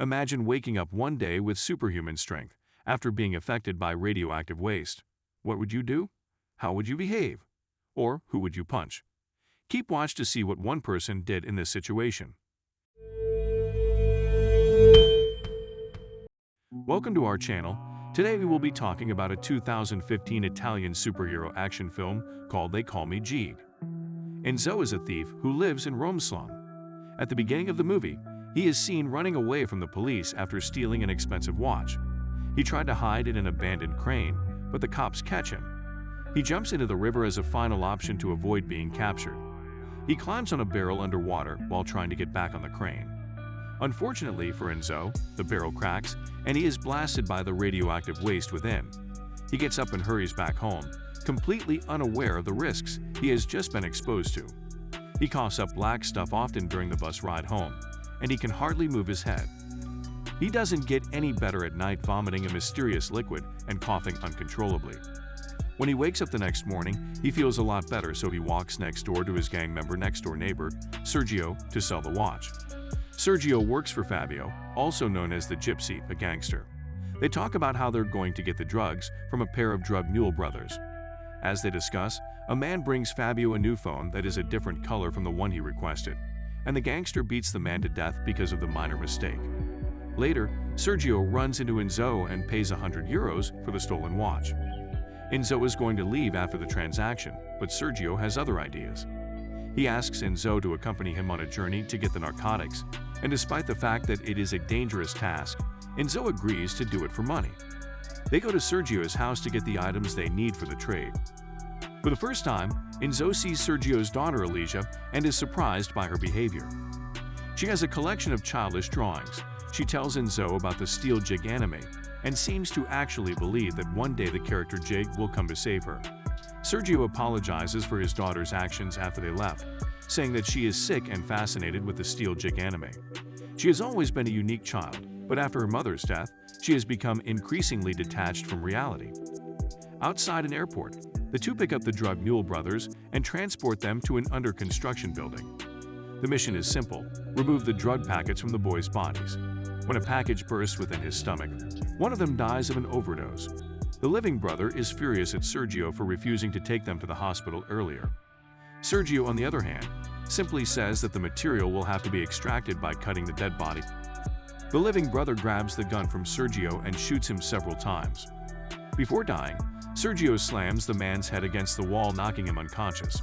Imagine waking up one day with superhuman strength after being affected by radioactive waste. What would you do? How would you behave? Or who would you punch? Keep watch to see what one person did in this situation. Welcome to our channel. Today we will be talking about a 2015 Italian superhero action film called They Call Me Jeeg. Enzo is a thief who lives in Rome's slum. At the beginning of the movie, he is seen running away from the police after stealing an expensive watch. He tried to hide in an abandoned crane, but the cops catch him. He jumps into the river as a final option to avoid being captured. He climbs on a barrel underwater while trying to get back on the crane. Unfortunately for Enzo, the barrel cracks and he is blasted by the radioactive waste within. He gets up and hurries back home, completely unaware of the risks he has just been exposed to. He coughs up black stuff often during the bus ride home, and he can hardly move his head. He doesn't get any better at night, vomiting a mysterious liquid and coughing uncontrollably. When he wakes up the next morning, he feels a lot better, so he walks next door to his gang member next-door neighbor, Sergio, to sell the watch. Sergio works for Fabio, also known as the Gypsy, a gangster. They talk about how they're going to get the drugs from a pair of drug mule brothers. As they discuss, a man brings Fabio a new phone that is a different color from the one he requested, and the gangster beats the man to death because of the minor mistake. Later, Sergio runs into Enzo and pays €100 for the stolen watch. Enzo is going to leave after the transaction, but Sergio has other ideas. He asks Enzo to accompany him on a journey to get the narcotics, and despite the fact that it is a dangerous task, Enzo agrees to do it for money. They go to Sergio's house to get the items they need for the trade. For the first time, Enzo sees Sergio's daughter Alicia and is surprised by her behavior. She has a collection of childish drawings. She tells Enzo about the Steel Jig anime and seems to actually believe that one day the character Jig will come to save her. Sergio apologizes for his daughter's actions after they left, saying that she is sick and fascinated with the Steel Jig anime. She has always been a unique child, but after her mother's death, she has become increasingly detached from reality. Outside an airport, the two pick up the drug mule brothers and transport them to an under-construction building. The mission is simple: remove the drug packets from the boys' bodies. When a package bursts within his stomach, one of them dies of an overdose. The living brother is furious at Sergio for refusing to take them to the hospital earlier. Sergio, on the other hand, simply says that the material will have to be extracted by cutting the dead body. The living brother grabs the gun from Sergio and shoots him several times. Before dying, Sergio slams the man's head against the wall, knocking him unconscious.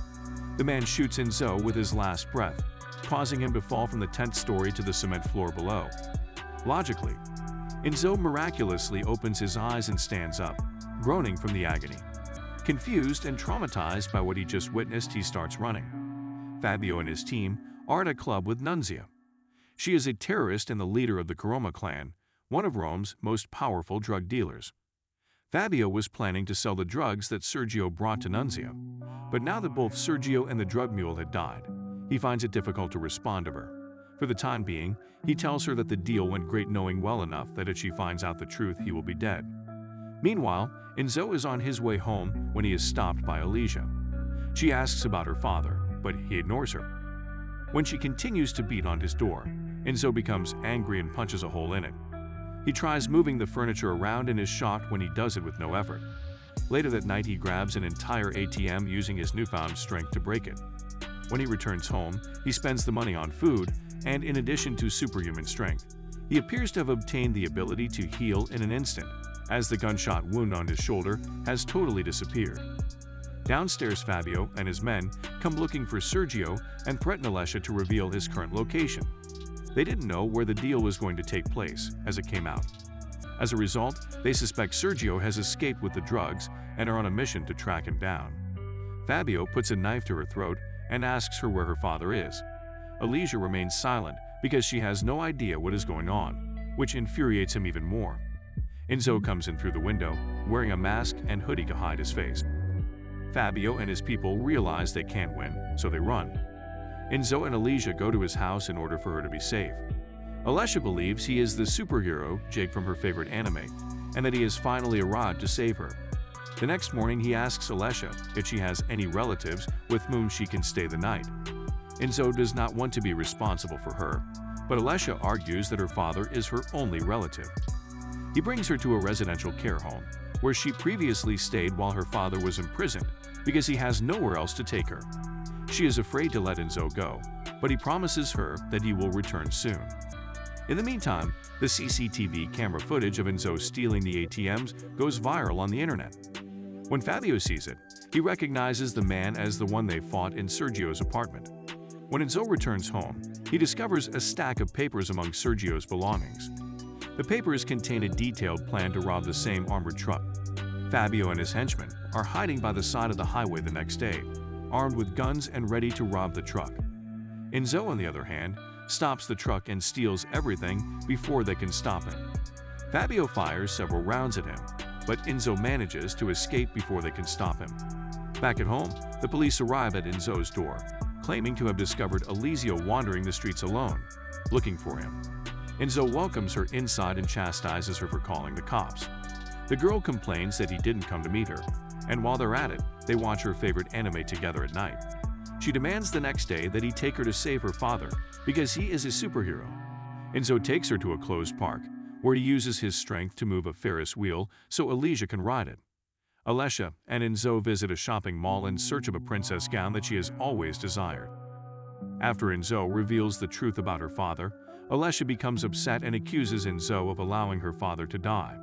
The man shoots Enzo with his last breath, causing him to fall from the 10th story to the cement floor below. Logically, Enzo miraculously opens his eyes and stands up, groaning from the agony. Confused and traumatized by what he just witnessed, he starts running. Fabio and his team are at a club with Nunzia. She is a terrorist and the leader of the Caroma clan, one of Rome's most powerful drug dealers. Fabio was planning to sell the drugs that Sergio brought to Nunzia, but now that both Sergio and the drug mule had died, he finds it difficult to respond to her. For the time being, he tells her that the deal went great, knowing well enough that if she finds out the truth, he will be dead. Meanwhile, Enzo is on his way home when he is stopped by Alicia. She asks about her father, but he ignores her. When she continues to beat on his door, Enzo becomes angry and punches a hole in it. He tries moving the furniture around and is shocked when he does it with no effort. Later that night, he grabs an entire ATM using his newfound strength to break it. When he returns home, he spends the money on food, and in addition to superhuman strength, he appears to have obtained the ability to heal in an instant, as the gunshot wound on his shoulder has totally disappeared. Downstairs, Fabio and his men come looking for Sergio and threaten Alicia to reveal his current location. They didn't know where the deal was going to take place as it came out. As a result, they suspect Sergio has escaped with the drugs and are on a mission to track him down. Fabio puts a knife to her throat and asks her where her father is. Alicia remains silent because she has no idea what is going on, which infuriates him even more. Enzo comes in through the window, wearing a mask and hoodie to hide his face. Fabio and his people realize they can't win, so they run. Enzo and Alicia go to his house in order for her to be safe. Alicia believes he is the superhero Jig from her favorite anime, and that he has finally arrived to save her. The next morning, he asks Alicia if she has any relatives with whom she can stay the night. Enzo does not want to be responsible for her, but Alessia argues that her father is her only relative. He brings her to a residential care home, where she previously stayed while her father was imprisoned because he has nowhere else to take her. She is afraid to let Enzo go, but he promises her that he will return soon. In the meantime, the CCTV camera footage of Enzo stealing the ATMs goes viral on the internet. When Fabio sees it, he recognizes the man as the one they fought in Sergio's apartment. When Enzo returns home, he discovers a stack of papers among Sergio's belongings. The papers contain a detailed plan to rob the same armored truck. Fabio and his henchmen are hiding by the side of the highway the next day, armed with guns and ready to rob the truck. Enzo, on the other hand, stops the truck and steals everything before they can stop him. Fabio fires several rounds at him, but Enzo manages to escape before they can stop him. Back at home, the police arrive at Enzo's door, claiming to have discovered Alessia wandering the streets alone, looking for him. Enzo welcomes her inside and chastises her for calling the cops. The girl complains that he didn't come to meet her, and while they're at it, they watch her favorite anime together at night. She demands the next day that he take her to save her father because he is a superhero. Enzo takes her to a closed park, where he uses his strength to move a Ferris wheel so Alessia can ride it. Alessia and Enzo visit a shopping mall in search of a princess gown that she has always desired. After Enzo reveals the truth about her father, Alessia becomes upset and accuses Enzo of allowing her father to die.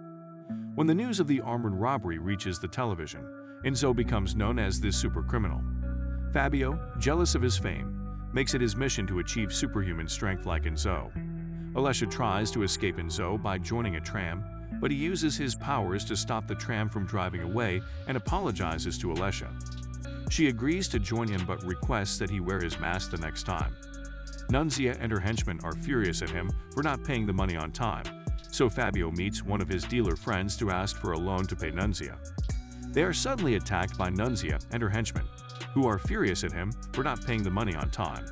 When the news of the armored robbery reaches the television, Enzo becomes known as the supercriminal. Fabio, jealous of his fame, makes it his mission to achieve superhuman strength like Enzo. Alessia tries to escape Enzo by joining a tram, but he uses his powers to stop the tram from driving away and apologizes to Alessia. She agrees to join him but requests that he wear his mask the next time. Nunzia and her henchmen are furious at him for not paying the money on time, so Fabio meets one of his dealer friends to ask for a loan to pay Nunzia. They are suddenly attacked by Nunzia and her henchmen, who are furious at him for not paying the money on time.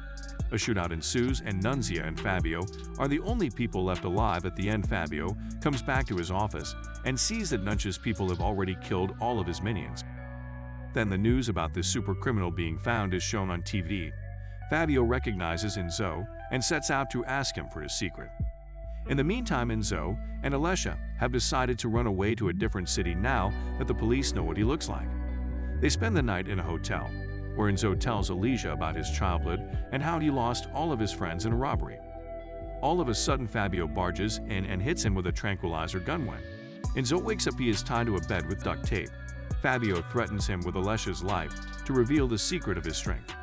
A shootout ensues and Nunzia and Fabio are the only people left alive. At the end, Fabio comes back to his office and sees that Nunzia's people have already killed all of his minions. Then the news about this super criminal being found is shown on TV. Fabio recognizes Enzo and sets out to ask him for his secret. In the meantime, Enzo and Alessia have decided to run away to a different city now that the police know what he looks like. They spend the night in a hotel, where Enzo tells Alessia about his childhood and how he lost all of his friends in a robbery. All of a sudden, Fabio barges in and hits him with a tranquilizer gun when Enzo wakes up. He is tied to a bed with duct tape. Fabio threatens him with Alessia's life to reveal the secret of his strength.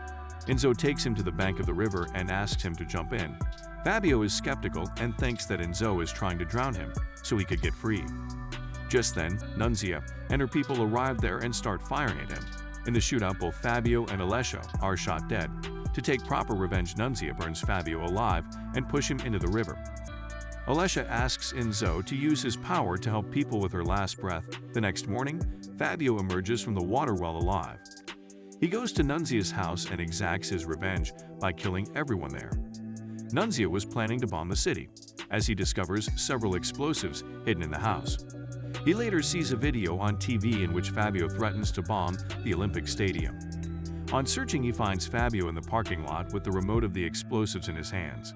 Enzo takes him to the bank of the river and asks him to jump in. Fabio is skeptical and thinks that Enzo is trying to drown him so he could get free. Just then, Nunzia and her people arrive there and start firing at him. In the shootout, both Fabio and Alessia are shot dead. To take proper revenge, Nunzia burns Fabio alive and push him into the river. Alessia asks Enzo to use his power to help people with her last breath. The next morning, Fabio emerges from the water well alive. He goes to Nunzia's house and exacts his revenge by killing everyone there. Nunzia was planning to bomb the city, as he discovers several explosives hidden in the house. He later sees a video on TV in which Fabio threatens to bomb the Olympic Stadium. On searching, he finds Fabio in the parking lot with the remote of the explosives in his hands.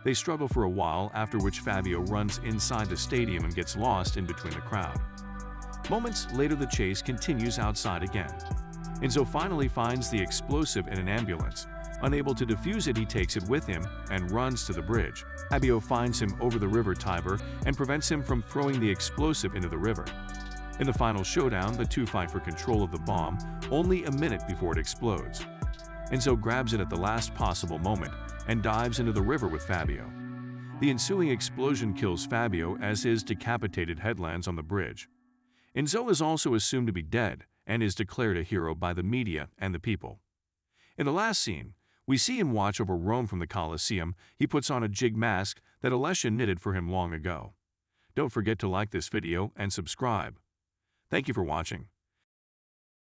They struggle for a while, after which Fabio runs inside the stadium and gets lost in between the crowd. Moments later, the chase continues outside again. Enzo finally finds the explosive in an ambulance. Unable to defuse it, he takes it with him and runs to the bridge. Fabio finds him over the river Tiber and prevents him from throwing the explosive into the river. In the final showdown, the two fight for control of the bomb only a minute before it explodes. Enzo grabs it at the last possible moment and dives into the river with Fabio. The ensuing explosion kills Fabio as his decapitated head lands on the bridge. Enzo is also assumed to be dead and is declared a hero by the media and the people. In the last scene, we see him watch over Rome from the Colosseum. He puts on a jig mask that Alessia knitted for him long ago. Don't forget to like this video and subscribe. Thank you for watching.